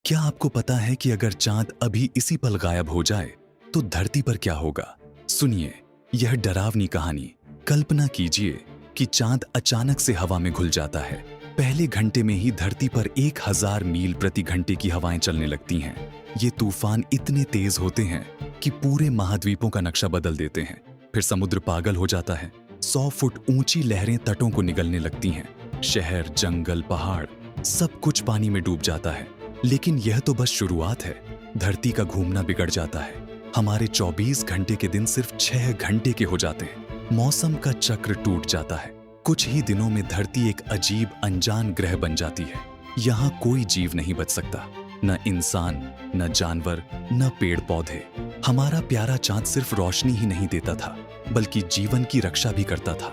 क्या आपको पता है कि अगर चांद अभी इसी पल गायब हो जाए तो धरती पर क्या होगा? सुनिए, यह डरावनी कहानी। कल्पना कीजिए कि चांद अचानक से हवा में घुल जाता है। पहले घंटे में ही धरती पर 1000 मील प्रति घंटे की हवाएं चलने लगती हैं। ये तूफान इतने तेज होते हैं कि पूरे महाद्वीपों का नक्शा बदल देते हैं। फिर समुद्र पागल हो जाता है। 100 फुट ऊंची लहरें तटों को निगलने लगती हैं। शहर, जंगल, पहाड़ सब कुछ पानी में डूब जाता है। लेकिन यह तो बस शुरुआत है। धरती का घूमना बिगड़ जाता है। हमारे 24 घंटे के दिन सिर्फ 6 घंटे के हो जाते हैं। मौसम का चक्र टूट जाता है। कुछ ही दिनों में धरती एक अजीब अनजान ग्रह बन जाती है। यहाँ कोई जीव नहीं बच सकता, न इंसान, न जानवर, न पेड़ पौधे। हमारा प्यारा चांद सिर्फ रोशनी ही नहीं देता था, बल्कि जीवन की रक्षा भी करता था।